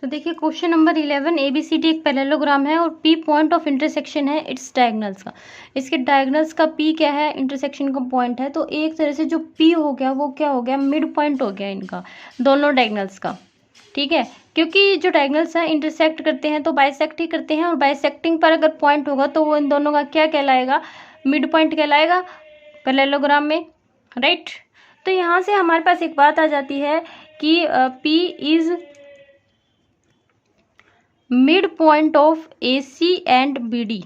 तो देखिए question number 11, ABCD एक पैरेललोग्राम है और P पॉइंट ऑफ इंटरसेक्शन है इट्स डायगोनल्स का। इसके डायगोनल्स का P क्या है, इंटरसेक्शन का पॉइंट है। तो एक तरह से जो P हो गया वो क्या हो गया, मिड पॉइंट हो गया इनका, दोनों डायगोनल्स का। ठीक है, क्योंकि जो डायगोनल्स है इंटरसेक्ट करते हैं तो बाइसेक्ट ही करते हैं, और बाइसेक्टिंग पर अगर पॉइंट होगा तो वो इन दोनों का क्या कहलाएगा, मिड पॉइंट कहलाएगा पैरेललोग्राम में, राइट। तो यहाँ से हमारे पास एक बात आ जाती है कि P is mid point of AC and BD।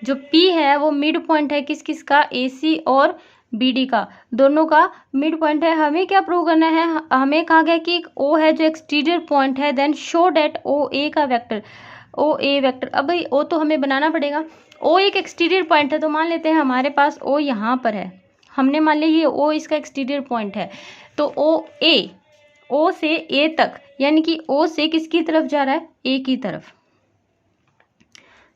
जो P है वो मिड पॉइंट है किस किस का, AC और BD का, दोनों का मिड पॉइंट है। हमें क्या प्रूव करना है, हमें कहा गया कि एक O है जो एक्सटीरियर पॉइंट है, देन शो डेट OA का वेक्टर, OA वेक्टर। अब भाई O तो हमें बनाना पड़ेगा। O एक एक्सटीरियर पॉइंट है, तो मान लेते हैं हमारे पास O यहाँ पर है, हमने मान लिया ये O इसका एक्सटीरियर पॉइंट है। तो OA, O से A तक, यानी कि O से किसकी तरफ जा रहा है, A की तरफ।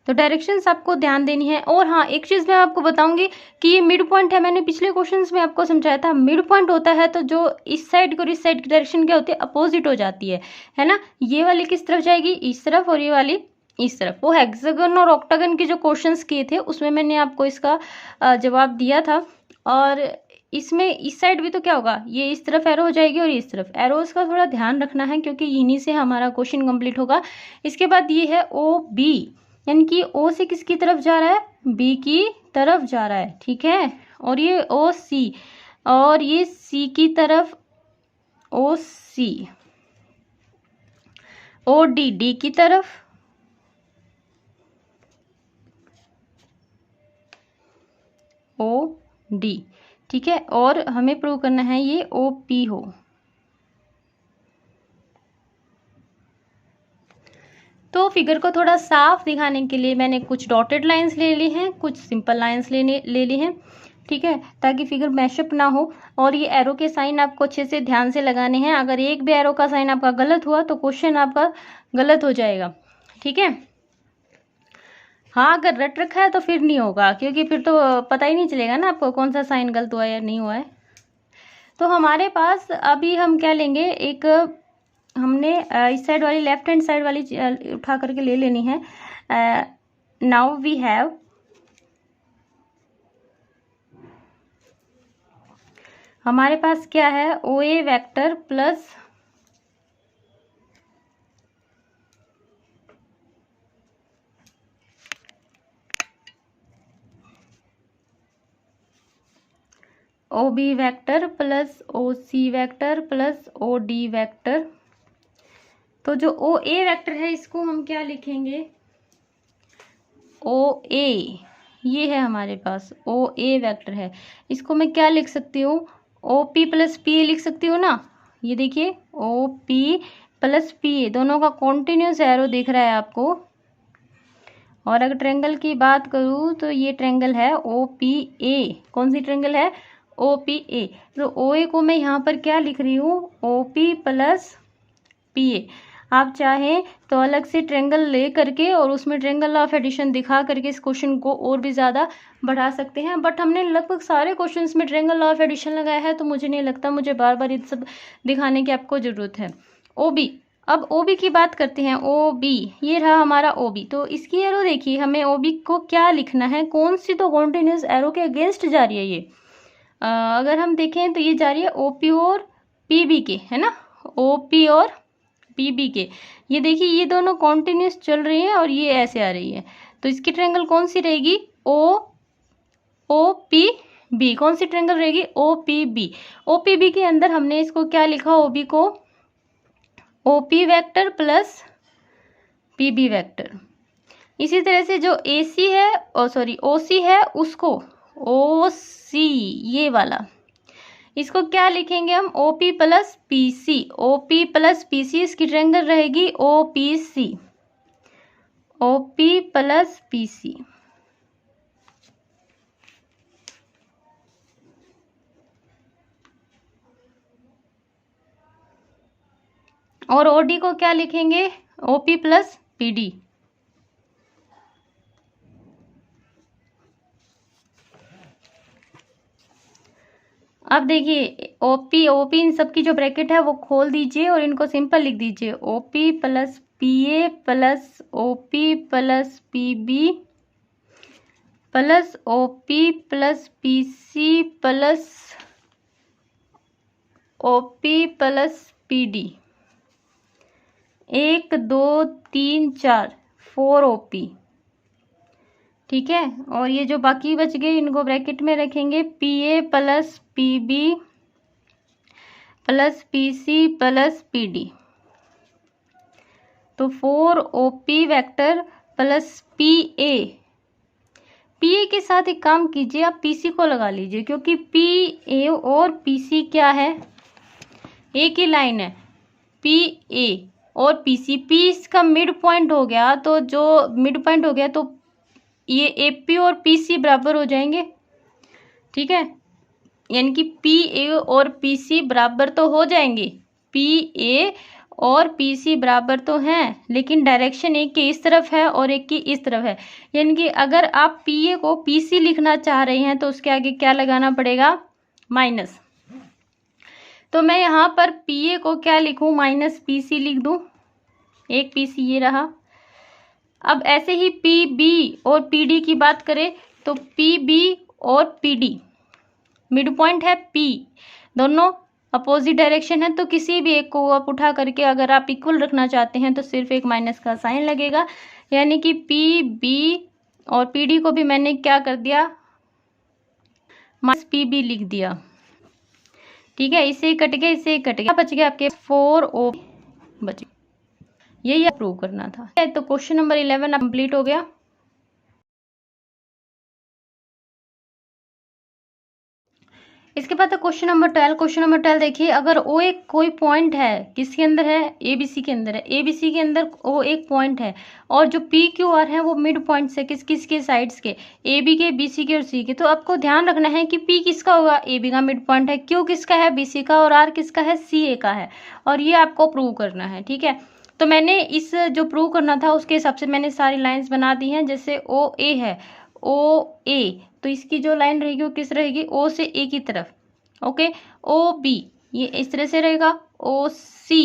तो डायरेक्शंस आपको ध्यान देनी है। और हाँ, एक चीज़ मैं आपको बताऊंगी कि ये मिड पॉइंट है, मैंने पिछले क्वेश्चंस में आपको समझाया था, मिड पॉइंट होता है तो जो इस साइड की और इस साइड की डायरेक्शन क्या होती है, अपोजिट हो जाती है ना। ये वाली किस तरफ जाएगी, इस तरफ, और ये वाली इस तरफ। वो हेक्सागन और ऑक्टागन के जो क्वेश्चंस किए थे उसमें मैंने आपको इसका जवाब दिया था। और इसमें इस साइड भी तो क्या होगा, ये इस तरफ एरो हो जाएगी और इस तरफ। एरोज का थोड़ा ध्यान रखना है क्योंकि इन्हीं से हमारा क्वेश्चन कंप्लीट होगा। इसके बाद ये है OB, यानी कि O से किसकी तरफ जा रहा है, B की तरफ जा रहा है, ठीक है। और ये OC, और ये C की तरफ OC, OD D की तरफ, OD, ठीक है। और हमें प्रूव करना है ये OP हो। तो फिगर को थोड़ा साफ दिखाने के लिए मैंने कुछ डॉटेड लाइंस ले ली हैं, कुछ सिंपल लाइंस ले ली हैं, ठीक है, ताकि फिगर मैशअप ना हो। और ये एरो के साइन आपको अच्छे से ध्यान से लगाने हैं। अगर एक भी एरो का साइन आपका गलत हुआ तो क्वेश्चन आपका गलत हो जाएगा, ठीक है। हाँ, अगर रट रखा है तो फिर नहीं होगा, क्योंकि फिर तो पता ही नहीं चलेगा ना आपको कौन सा साइन गलत हुआ है या नहीं हुआ है। तो हमारे पास अभी हम क्या लेंगे, एक हमने इस साइड वाली, लेफ्ट हैंड साइड वाली उठा करके ले लेनी है। नाउ वी हैव हमारे पास क्या है, OA vector plus OB vector plus OC vector plus OD vector. तो जो OA वेक्टर है इसको हम क्या लिखेंगे, OA, ये है हमारे पास OA वेक्टर है। इसको मैं क्या लिख सकती हूँ, OP प्लस PA लिख सकती हूँ ना। ये देखिए OP प्लस PA दोनों का कॉन्टिन्यूस एरो दिख रहा है आपको। और अगर ट्रेंगल की बात करूँ तो ये ट्रेंगल है OPA। कौन सी ट्रेंगल है, OPA। तो OA को मैं यहाँ पर क्या लिख रही हूँ, OP प्लस PA। आप चाहें तो अलग से ट्रेंगल ले करके और उसमें ट्रेंगल ऑफ एडिशन दिखा करके इस क्वेश्चन को और भी ज़्यादा बढ़ा सकते हैं, बट हमने लगभग सारे क्वेश्चंस में ट्रेंगल ऑफ एडिशन लगाया है, तो मुझे नहीं लगता मुझे बार बार ये सब दिखाने की आपको ज़रूरत है। OB, अब OB की बात करते हैं। OB, ये रहा हमारा OB। तो इसकी एरो देखिए, हमें OB को क्या लिखना है, कौन सी तो कॉन्टिन्यूस एरो के अगेंस्ट जा रही है ये। अगर हम देखें तो ये जा रही है OP और PB के, है ना, OP और PB के। ये देखिए ये दोनों कॉन्टिन्यूस चल रही है और ये ऐसे आ रही है, तो इसकी ट्रेंगल कौन सी रहेगी, OPB। कौन सी ट्रेंगल रहेगी, OPB। OPB के अंदर हमने इसको क्या लिखा, OB को OP vector plus PB vector. इसी तरह से जो AC है, OC है, उसको OC, ये वाला, इसको क्या लिखेंगे हम, OP plus PC। OP plus PC, इसकी ट्रेंगल रहेगी OPC, OP प्लस PC। और OD को क्या लिखेंगे, OP प्लस PD। अब देखिए ओपी ओपी इन सब की जो ब्रैकेट है वो खोल दीजिए और इनको सिंपल लिख दीजिए, OP plus PA plus OP plus PB plus OP plus PC plus OP plus PD, 1 2 3 4 4 OP. ठीक है, और ये जो बाकी बच गए इनको ब्रैकेट में रखेंगे, PA plus PB plus PC plus PD, तो 4 OP vector plus PA. PA के साथ एक काम कीजिए, आप पीसी को लगा लीजिए, क्योंकि पीए और पीसी क्या है, एक ही लाइन है, पीए और पीसी। पी इसका मिड पॉइंट हो गया, तो जो मिड पॉइंट हो गया तो ये एपी और पीसी बराबर हो जाएंगे। ठीक है, यानी कि पीए और पीसी बराबर तो हो जाएंगे, पीए और पीसी बराबर तो हैं, लेकिन डायरेक्शन एक की इस तरफ है और एक की इस तरफ है। यानी कि अगर आप पीए को पीसी लिखना चाह रहे हैं तो उसके आगे क्या लगाना पड़ेगा, माइनस। तो मैं यहाँ पर पीए को क्या लिखूं, माइनस पीसी लिख दूं, एक पीसी ये रहा। अब ऐसे ही पीबी और पीडी की बात करें तो पीबी और पीडी मिड पॉइंट है, पी दोनों अपोजिट डायरेक्शन है, तो किसी भी एक को आप उठा करके अगर आप इक्वल रखना चाहते हैं तो सिर्फ एक माइनस का साइन लगेगा। यानी कि पी बी और पी डी को भी मैंने क्या कर दिया, माइनस पी बी लिख दिया। ठीक है, इससे ही कट गया, इससे ही कट गया, बच गया आपके 4 ओ बच, यही प्रूव करना था। तो क्वेश्चन नंबर 11 कंप्लीट हो गया। इसके बाद क्वेश्चन नंबर 12। क्वेश्चन नंबर 12 देखिए, अगर ओ एक कोई पॉइंट है, किसके अंदर है, एबीसी के अंदर है, एबीसी के अंदर ओ एक पॉइंट है और जो पी क्यू आर है वो मिड पॉइंट्स है, किस किस के साइड्स के, ए बी के, बी सी के और सी के। तो आपको ध्यान रखना है कि पी किसका होगा, ए बी का मिड पॉइंट है, क्यू किसका है, बी सी का, और आर किसका है, सी ए का है, और ये आपको प्रूव करना है। ठीक है, तो मैंने इस जो प्रूव करना था उसके हिसाब से मैंने सारी लाइन्स बना दी हैं। जैसे ओ ए है, ओ ए, तो इसकी जो लाइन रहेगी वो किस रहेगी, ओ से ए की तरफ। ओके, ओ बी ये इस तरह से रहेगा, ओ सी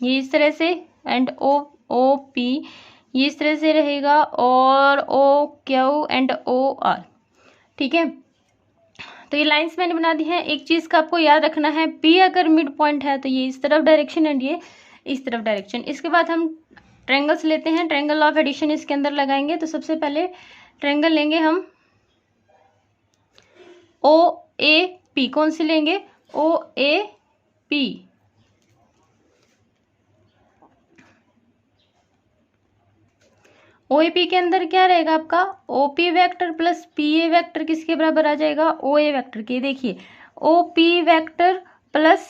ये इस तरह से, एंड ओ पी ये इस तरह से रहेगा, और O Q and O R. ठीक है, तो ये लाइंस मैंने बना दी हैं। एक चीज़ का आपको याद रखना है, पी अगर मिड पॉइंट है तो ये इस तरफ डायरेक्शन एंड ये इस तरफ डायरेक्शन। इसके बाद हम ट्रायंगल्स लेते हैं, ट्रायंगल ऑफ एडिशन इसके अंदर लगाएंगे। तो सबसे पहले ट्रायंगल लेंगे हम ओ ए पी, कौन सी लेंगे, ओ A P. O A P के अंदर क्या रहेगा आपका, O P vector plus P A vector किसके बराबर आ जाएगा, ओ ए वैक्टर के। देखिए O P vector plus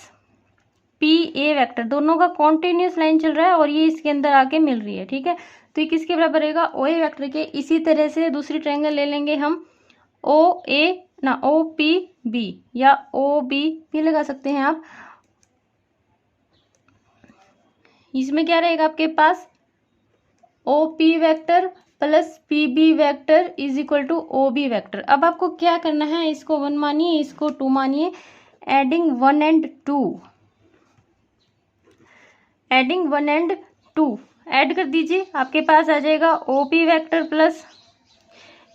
P A vector दोनों का कॉन्टिन्यूस लाइन चल रहा है और ये इसके अंदर आके मिल रही है। ठीक है, तो ये किसके बराबर रहेगा, ओ ए वैक्टर के। इसी तरह से दूसरी ट्रायंगल ले लेंगे हम, ओ ए ना ओ पी बी, या ओ बी भी लगा सकते हैं आप। इसमें क्या रहेगा आपके पास, O P vector plus P B vector is equal to O B vector. अब आपको क्या करना है, इसको 1 मानिए, इसको 2 मानिए, adding 1 and 2, adding 1 and 2 add कर दीजिए, आपके पास आ जाएगा ओ पी वैक्टर प्लस,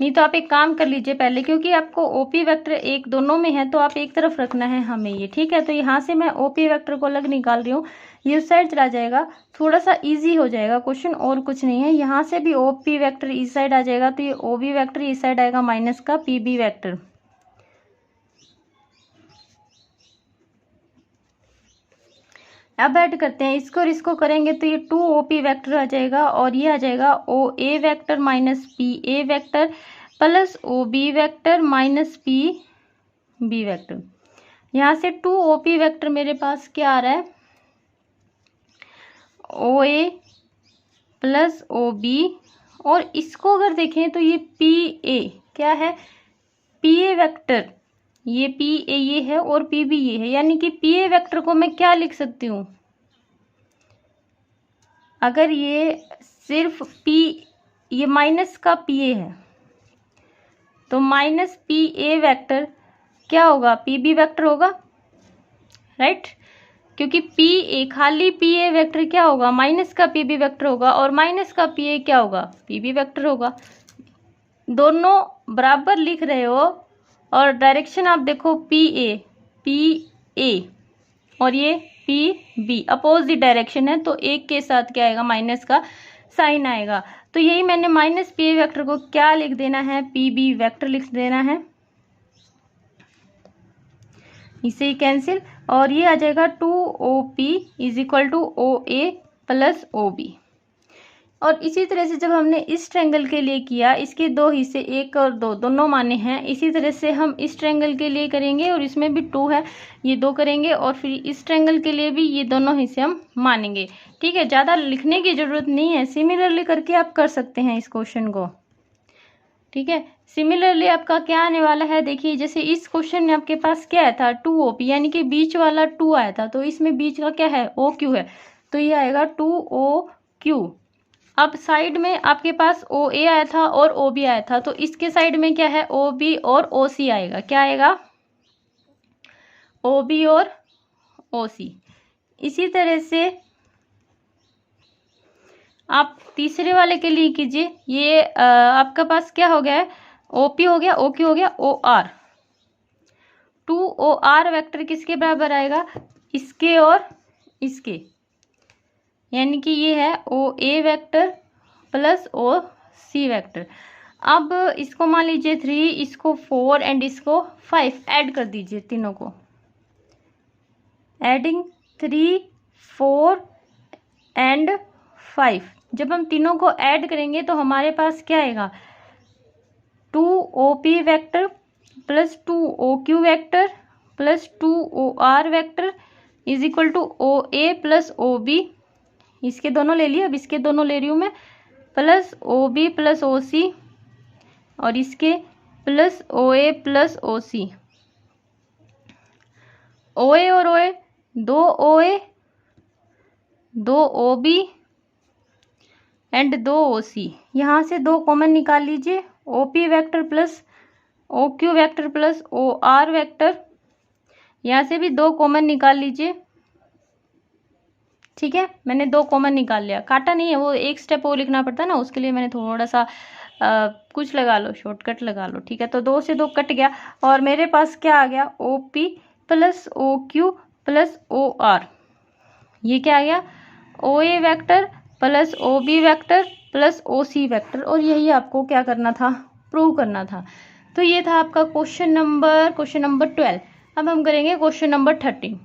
नहीं तो आप एक काम कर लीजिए पहले, क्योंकि आपको ओपी वेक्टर एक दोनों में है तो आप एक तरफ रखना है हमें ये। ठीक है, तो यहाँ से मैं ओपी वेक्टर को अलग निकाल रही हूँ, ये उस साइड चला जाएगा, थोड़ा सा इजी हो जाएगा क्वेश्चन, और कुछ नहीं है। यहाँ से भी ओपी वेक्टर इस साइड आ जाएगा, तो ये ओबी वेक्टर इस साइड आएगा माइनस का पीबी वेक्टर। अब ऐड करते हैं इसको और इसको करेंगे तो ये 2 ओपी वेक्टर आ जाएगा, और ये आ जाएगा O A vector minus P A vector plus O B vector minus P B vector. यहाँ से 2 ओपी वेक्टर मेरे पास क्या आ रहा है, ओ ए प्लस ओ बी, और इसको अगर देखें तो ये पी ए क्या है, पी ए वेक्टर, ये पी ए ये है और पी बी ये है, यानी कि पी ए वेक्टर को मैं क्या लिख सकती हूँ, अगर ये सिर्फ पी, ये माइनस का पी ए है तो माइनस पी ए वेक्टर क्या होगा, पी बी वेक्टर होगा, राइट। क्योंकि पी ए, खाली पी ए वेक्टर क्या होगा, माइनस का पी बी वेक्टर होगा, और माइनस का पी ए क्या होगा, पी बी वेक्टर होगा। दोनों बराबर लिख रहे हो और डायरेक्शन आप देखो, पी ए और ये पी बी अपोजिट डायरेक्शन है, तो एक के साथ क्या आएगा, माइनस का साइन आएगा। तो यही मैंने माइनस पी ए वेक्टर को क्या लिख देना है, पी बी वेक्टर लिख देना है, इसे ही कैंसिल, और ये आ जाएगा 2OP is equal to OA plus OB। और इसी तरह से जब हमने इस ट्रायंगल के लिए किया, इसके दो हिस्से 1 और 2 दोनों माने हैं, इसी तरह से हम इस ट्रायंगल के लिए करेंगे, और इसमें भी 2 है, ये 2 करेंगे, और फिर इस ट्रायंगल के लिए भी ये दोनों हिस्से हम मानेंगे। ठीक है, ज़्यादा लिखने की ज़रूरत नहीं है, सिमिलरली करके आप कर सकते हैं इस क्वेश्चन को। ठीक है, सिमिलरली आपका क्या आने वाला है, देखिए जैसे इस क्वेश्चन में आपके पास क्या आया था, 2OP, यानी कि बीच वाला 2 आया था, तो इसमें बीच का क्या है, OQ है, तो ये आएगा 2OQ। अब साइड में आपके पास OA आया था और OB आया था, तो इसके साइड में क्या है, OB और OC आएगा, क्या आएगा, OB और OC। इसी तरह से आप तीसरे वाले के लिए कीजिए, ये आपका पास क्या हो गया है, OP हो गया, OQ हो गया, OR। 2OR वेक्टर किसके बराबर आएगा, इसके और इसके, यानी कि ये है OA vector plus OC vector. अब इसको मान लीजिए 3, इसको 4 एंड इसको 5 ऐड कर दीजिए, तीनों को एडिंग 3, 4 एंड 5। जब हम तीनों को ऐड करेंगे तो हमारे पास क्या आएगा, 2OP vector plus 2OQ vector plus 2OR vector is equal to OA plus OB। इसके दोनों ले लिए, अब इसके दोनों ले रही हूँ मैं, प्लस OB प्लस OC, और इसके plus OA plus OC। OA और OA, 2 OA 2 OB and 2 OC। यहाँ से 2 कॉमन निकाल लीजिए, OP vector plus OQ vector plus OR vector, यहाँ से भी 2 कॉमन निकाल लीजिए। ठीक है, मैंने 2 कॉमन निकाल लिया, काटा नहीं है, वो एक स्टेप वो लिखना पड़ता है ना, उसके लिए मैंने थोड़ा सा कुछ लगा लो, शॉर्टकट लगा लो। ठीक है, तो 2 से 2 कट गया, और मेरे पास क्या आ गया, OP plus OQ plus OR। ये क्या आ गया, OA vector plus OB vector plus OC vector, और यही आपको क्या करना था, प्रूव करना था। तो ये था आपका क्वेश्चन नंबर 12। अब हम करेंगे क्वेश्चन नंबर 13।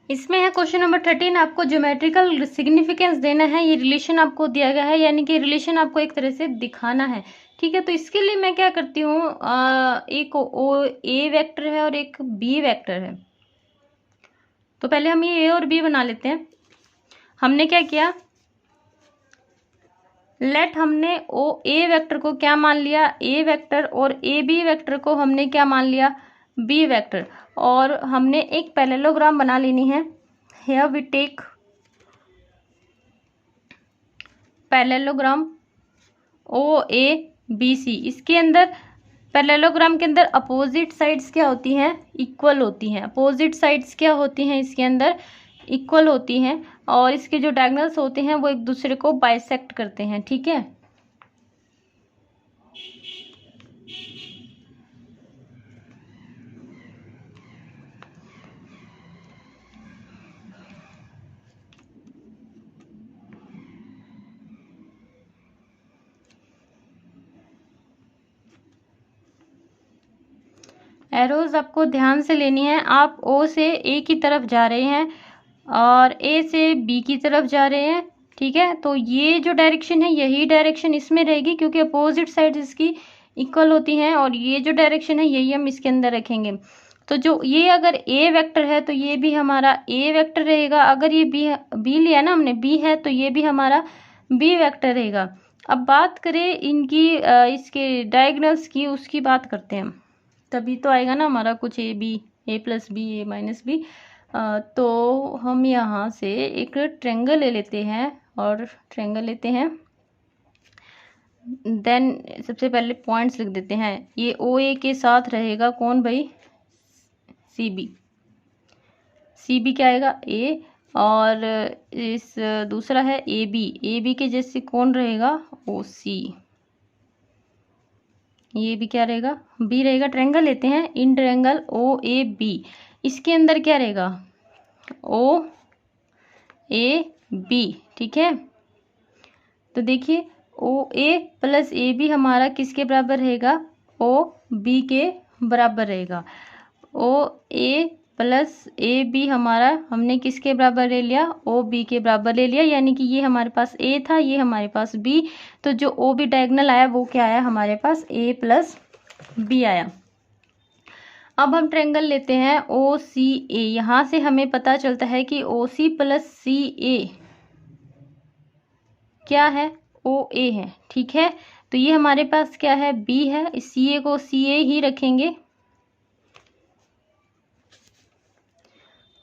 इसमें है क्वेश्चन नंबर 13, आपको ज्योमेट्रिकल सिग्निफिकेंस देना है, ये रिलेशन आपको दिया गया है, यानी कि रिलेशन आपको एक तरह से दिखाना है। ठीक है, तो इसके लिए मैं क्या करती हूँ, एक A वेक्टर है और एक B वेक्टर है, तो पहले हम ये A और B बना लेते हैं। हमने क्या किया, हमने A वेक्टर को क्या मान लिया, A वेक्टर, और AB वेक्टर को हमने क्या मान लिया, B वेक्टर, और हमने एक पैरेललोग्राम बना लेनी है। Here we take parallelogram OABC। इसके अंदर पैरेललोग्राम के अंदर अपोजिट साइड्स क्या होती हैं, इक्वल होती हैं। अपोजिट साइड्स क्या होती हैं, इसके अंदर इक्वल होती हैं, और इसके जो डायगोनल्स होते हैं वो एक दूसरे को बाइसेक्ट करते हैं। ठीक है, एरोज आपको ध्यान से लेनी है। आप O से A की तरफ जा रहे हैं और A से B की तरफ जा रहे हैं। ठीक है, तो ये जो डायरेक्शन है यही डायरेक्शन इसमें रहेगी, क्योंकि अपोजिट साइड इसकी इक्वल होती हैं, और ये जो डायरेक्शन है यही हम इसके अंदर रखेंगे। तो जो ये अगर A वेक्टर है तो ये भी हमारा A वेक्टर रहेगा। अगर ये B लिया ना हमने, B है, तो ये भी हमारा B वेक्टर रहेगा। अब बात करें इनकी इसके डायगोनल्स की, उसकी बात करते हैं, तभी तो आएगा ना हमारा कुछ A plus B, A minus B। तो हम यहाँ से एक ट्रायंगल ले लेते हैं, और ट्रायंगल लेते हैं देन सबसे पहले पॉइंट्स लिख देते हैं। ये ओ ए के साथ रहेगा कौन भाई, सी बी। सी बी क्या आएगा, ए, और इस दूसरा है ए बी। ए बी के जैसे कौन रहेगा, ओ सी। ये भी क्या रहेगा, बी रहेगा। ट्रायंगल लेते हैं, in triangle O A B, इसके अंदर क्या रहेगा, ओ ए बी। ठीक है, तो देखिए ओ ए प्लस ए बी हमारा किसके बराबर रहेगा, ओ बी के बराबर रहेगा। ओ ए प्लस ए बी हमारा हमने किसके बराबर ले लिया, ओ बी के बराबर ले लिया, यानी कि ये हमारे पास ए था, ये हमारे पास बी, तो जो ओ बी डायगोनल आया वो क्या आया हमारे पास, ए प्लस बी आया। अब हम ट्रायंगल लेते हैं ओ सी ए। यहाँ से हमें पता चलता है कि ओ सी प्लस सी ए क्या है, ओ ए है। ठीक है, तो ये हमारे पास क्या है, बी है, इस सी ए को सी ए ही रखेंगे,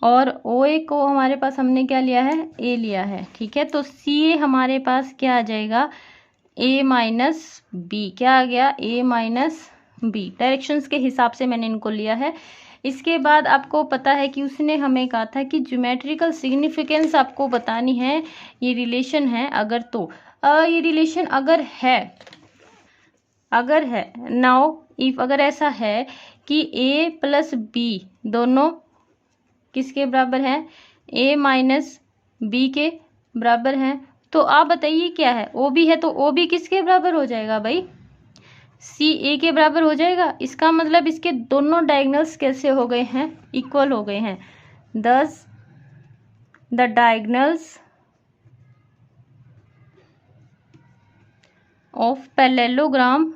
और ओ ए को हमारे पास हमने क्या लिया है, ए लिया है। ठीक है, तो सी ए हमारे पास क्या आ जाएगा, ए माइनस बी। क्या आ गया, ए माइनस बी। डायरेक्शंस के हिसाब से मैंने इनको लिया है। इसके बाद आपको पता है कि उसने हमें कहा था कि ज्योमेट्रिकल सिग्निफिकेंस आपको बतानी है, ये रिलेशन है अगर, तो ये रिलेशन अगर है नाउ इफ, अगर ऐसा है कि ए प्लस बी दोनों किसके बराबर है, ए माइनस बी के बराबर हैं, तो आप बताइए क्या है, ओ बी है, तो ओ बी किसके बराबर हो जाएगा भाई, सी ए के बराबर हो जाएगा। इसका मतलब इसके दोनों डायगोनल्स कैसे हो गए हैं, इक्वल हो गए हैं। Thus the diagonals of parallelogram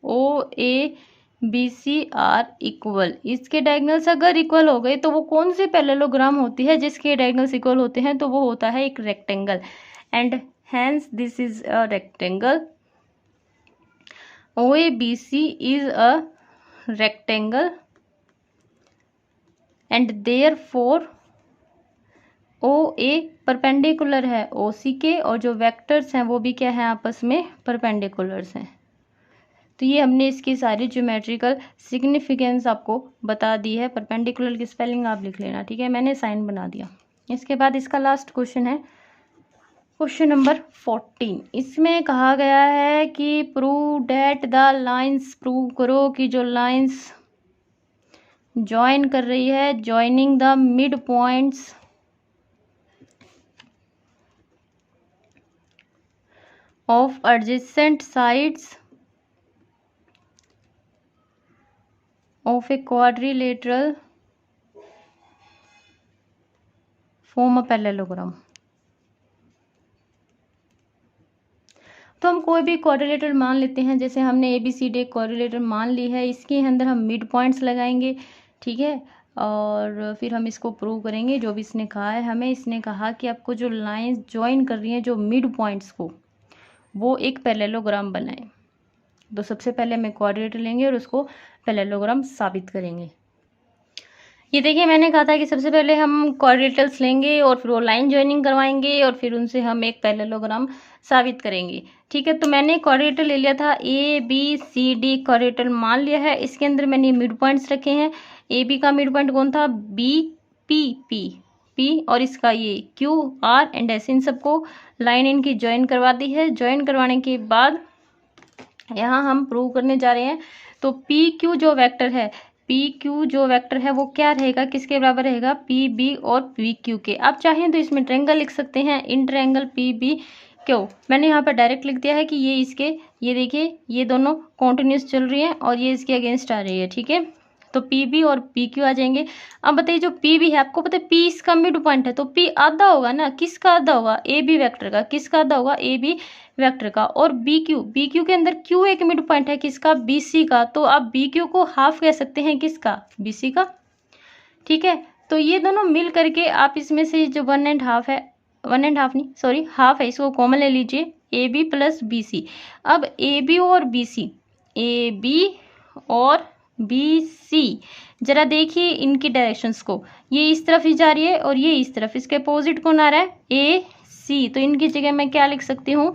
O A B C are equal. इसके डायगोनल्स अगर इक्वल हो गए तो वो कौन सी पैरेललोग्राम होती है, जिसके डायगोनल्स इक्वल होते हैं, तो वो होता है एक rectangle, and hence this is a rectangle. OABC is a rectangle and therefore OA perpendicular है OC के, और जो वेक्टर्स हैं वो भी क्या है, आपस में परपेंडिकुलर्स हैं। तो ये हमने इसकी सारी ज्योमेट्रिकल सिग्निफिकेंस आपको बता दी है। परपेंडिकुलर की स्पेलिंग आप लिख लेना, ठीक है, मैंने साइन बना दिया। इसके बाद इसका लास्ट क्वेश्चन है क्वेश्चन नंबर 14। इसमें कहा गया है कि prove that the lines, prove करो कि जो लाइंस ज्वाइन कर रही है, joining the mid points of adjacent sides of a quadrilateral form a parallelogram. तो हम कोई भी क्वाड्रिलेटरल मान लेते हैं, जैसे हमने ABCD क्वाड्रिलेटरल मान ली है, इसके अंदर हम मिड पॉइंट्स लगाएंगे। ठीक है, और फिर हम इसको प्रूव करेंगे जो भी इसने कहा है हमें। इसने कहा कि आपको जो लाइंस ज्वाइन कर रही हैं जो मिड पॉइंट्स को, वो एक पैरेललोग्राम बनाए। तो सबसे पहले हमें क्वाड्रिलेटरल लेंगे और उसको पैरेललोग्राम साबित करेंगे। ये देखिए, मैंने कहा था कि सबसे पहले हम क्वाड्रिलेटरल्स लेंगे और फिर वो लाइन ज्वाइनिंग करवाएंगे और फिर उनसे हम एक पैरेललोग्राम साबित करेंगे। ठीक है, तो मैंने क्वाड्रिलेटरल ले लिया था, ABCD क्वाड्रिलेटरल मान लिया है। इसके अंदर मैंने मिड पॉइंट्स रखे हैं। AB का मिड पॉइंट कौन था, P, और इसका ये QR एंड S, इन सबको लाइन इनकी ज्वाइन करवा दी है। ज्वाइन करवाने के बाद यहाँ हम प्रूव करने जा रहे हैं। तो PQ जो वेक्टर है वो क्या रहेगा, किसके बराबर रहेगा, PB और PQ के। आप चाहें तो इसमें ट्रायंगल लिख सकते हैं, इन ट्रायंगल PBQ। मैंने यहाँ पर डायरेक्ट लिख दिया है कि ये इसके, ये देखिए ये दोनों कॉन्टिन्यूस चल रही हैं और ये इसके अगेंस्ट आ रही है। ठीक है, तो PB और PQ आ जाएंगे। अब बताइए जो PB है, आपको पता है P इसका मिड पॉइंट है, तो P आधा होगा ना, किसका आधा होगा, AB वेक्टर का। किसका आधा होगा, AB वेक्टर का। और BQ के अंदर Q एक मिड पॉइंट है, किसका, BC का। तो आप BQ को हाफ कह सकते हैं, किसका, BC का। ठीक है, तो ये दोनों मिल करके आप इसमें से जो 1.5 है, 1.5 नहीं सॉरी हाफ है, इसको कॉमन ले लीजिए, AB प्लस BC। अब AB और BC जरा देखिए इनकी डायरेक्शंस को, ये इस तरफ ही जा रही है और ये इस तरफ, इसके अपोजिट कौन आ रहा है, AC। तो इनकी जगह मैं क्या लिख सकती हूँ,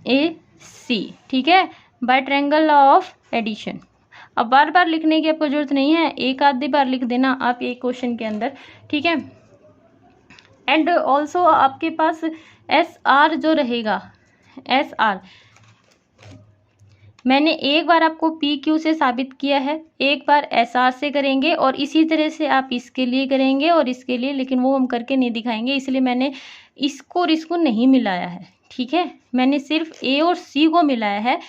AC। सी, ठीक है, by triangle law of addition. अब बार बार लिखने की आपको जरूरत नहीं है, एक आधी बार लिख देना आप एक क्वेश्चन के अंदर, ठीक है। एंड ऑल्सो आपके पास एस आर जो रहेगा, एस आर मैंने एक बार आपको पी क्यू से साबित किया है, एक बार एस आर से करेंगे, और इसी तरह से आप इसके लिए करेंगे और इसके लिए, लेकिन वो हम करके नहीं दिखाएंगे, इसलिए मैंने इसको और इसको नहीं मिलाया है, ठीक है। मैंने सिर्फ ए और सी को मिलाया है।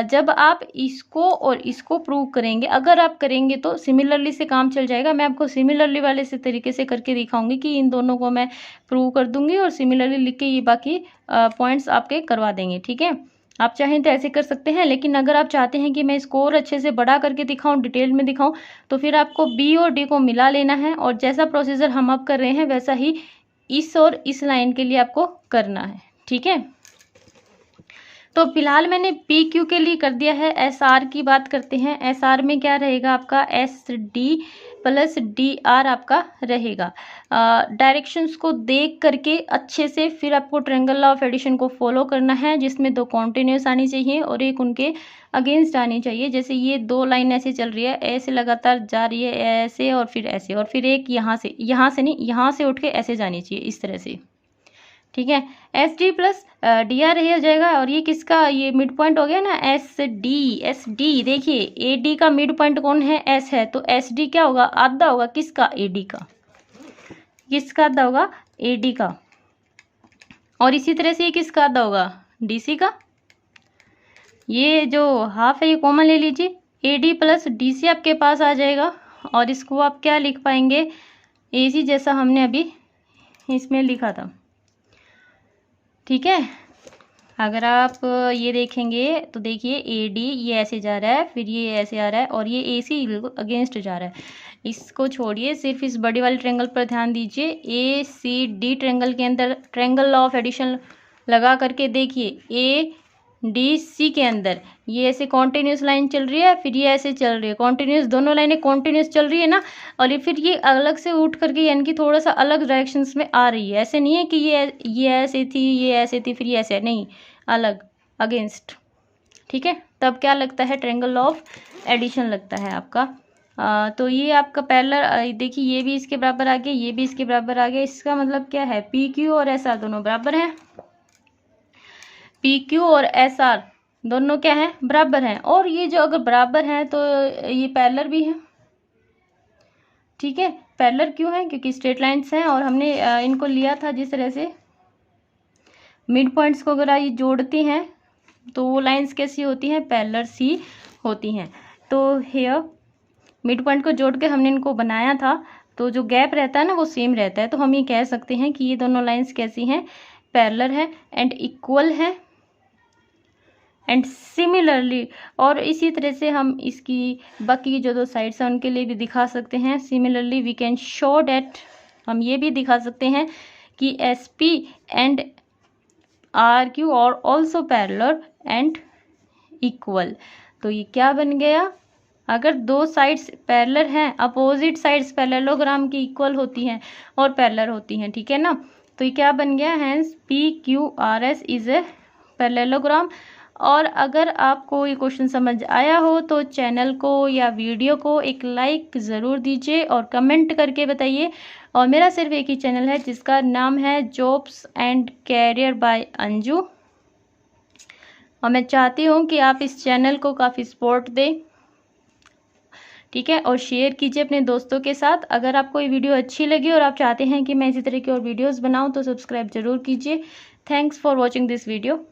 जब आप इसको और इसको प्रूव करेंगे, अगर आप करेंगे तो सिमिलरली से काम चल जाएगा। मैं आपको सिमिलरली वाले से तरीके से करके दिखाऊंगी कि इन दोनों को मैं प्रूव कर दूंगी और सिमिलरली लिख के ये बाकी पॉइंट्स आपके करवा देंगे, ठीक है। आप चाहें तो ऐसे कर सकते हैं, लेकिन अगर आप चाहते हैं कि मैं इसको और अच्छे से बड़ा करके दिखाऊं, डिटेल में दिखाऊं, तो फिर आपको बी और डी को मिला लेना है, और जैसा प्रोसीजर हम अब कर रहे हैं वैसा ही इस और इस लाइन के लिए आपको करना है, ठीक है। तो फिलहाल मैंने पी क्यू के लिए कर दिया है। एस आर की बात करते हैं। एस आर में क्या रहेगा आपका, S D plus D R आपका रहेगा। डायरेक्शंस को देख करके अच्छे से फिर आपको ट्रायंगल लॉ ऑफ एडिशन को फॉलो करना है, जिसमें दो कॉन्टिन्यूस आनी चाहिए और एक उनके अगेंस्ट आनी चाहिए। जैसे ये दो लाइन ऐसे चल रही है, ऐसे लगातार जा रही है, ऐसे और फिर ऐसे, और फिर एक यहाँ से नहीं, यहाँ से उठ के ऐसे जानी चाहिए, इस तरह से, ठीक है। S D plus D R हो जाएगा, और ये किसका, ये मिड पॉइंट हो गया ना, एस डी। देखिए ए डी का मिड पॉइंट कौन है, एस है, तो एस डी क्या होगा, आधा होगा किसका, ए डी का। किसका आधा होगा, ए डी का। और इसी तरह से ये किसका आधा होगा, डी सी का। ये जो हाफ है ये कॉमन ले लीजिए, A D plus D C आपके पास आ जाएगा, और इसको आप क्या लिख पाएंगे, ए सी, जैसा हमने अभी इसमें लिखा था, ठीक है। अगर आप ये देखेंगे तो देखिए ए डी ये ऐसे जा रहा है, फिर ये ऐसे आ रहा है, और ये ए सी अगेंस्ट जा रहा है। इसको छोड़िए, सिर्फ इस बड़ी वाले ट्रायंगल पर ध्यान दीजिए। ए सी डी ट्रायंगल के अंदर ट्रायंगल लॉ ऑफ एडिशन लगा करके देखिए, ए डी सी के अंदर ये ऐसे कॉन्टिन्यूस लाइन चल रही है, फिर ये ऐसे चल रही है, कॉन्टिन्यूस, दोनों लाइनें कॉन्टिन्यूस चल रही है ना, और ये फिर ये अलग से उठ करके यानी कि थोड़ा सा अलग डायरेक्शंस में आ रही है। ऐसे नहीं है कि ये ऐसे थी, ये ऐसे थी, फिर ये ऐसे, नहीं, अलग, अगेंस्ट, ठीक है। तब क्या लगता है, ट्रायंगल लॉ ऑफ एडिशन लगता है आपका। तो ये आपका पैरेलल, देखिए ये भी इसके बराबर आ गया, ये भी इसके बराबर आ गया। इसका मतलब क्या है, पी क्यू और एस आर दोनों बराबर हैं। पी क्यू और एस आर दोनों क्या है, बराबर हैं। और ये जो अगर बराबर हैं तो ये पैरेलल भी हैं, ठीक है। पैरेलल क्यों है, क्योंकि स्ट्रेट लाइंस हैं, और हमने इनको लिया था जिस तरह से मिड पॉइंट्स को अगर ये जोड़ती हैं तो वो लाइंस कैसी होती हैं, पैरेलल सी होती हैं। तो हेयर मिड पॉइंट को जोड़ के हमने इनको बनाया था, तो जो गैप रहता है ना वो सेम रहता है। तो हम ये कह सकते हैं कि ये दोनों लाइंस कैसी हैं, पैरेलल है एंड इक्वल है एंड सिमिलरली। और इसी तरह से हम इसकी बाकी जो दो साइड्स हैं उनके लिए भी दिखा सकते हैं। Similarly we can show that, हम ये भी दिखा सकते हैं कि S P and R Q और ऑल्सो पैरेलल एंड इक्वल। तो ये क्या बन गया, अगर दो साइड्स पैरेलल हैं, अपोजिट साइड्स पैरेललोग्राम की इक्वल होती हैं और पैरेलल होती हैं, ठीक है ना। तो ये क्या बन गया, hence P Q R S is a parallelogram. और अगर आपको ये क्वेश्चन समझ आया हो तो चैनल को या वीडियो को एक लाइक ज़रूर दीजिए और कमेंट करके बताइए। और मेरा सिर्फ एक ही चैनल है जिसका नाम है jobs and career by Anju, और मैं चाहती हूँ कि आप इस चैनल को काफ़ी सपोर्ट दें, ठीक है। और शेयर कीजिए अपने दोस्तों के साथ। अगर आपको ये वीडियो अच्छी लगी और आप चाहते हैं कि मैं इसी तरह की और वीडियोस बनाऊं तो सब्सक्राइब जरूर कीजिए। Thanks for watching this video.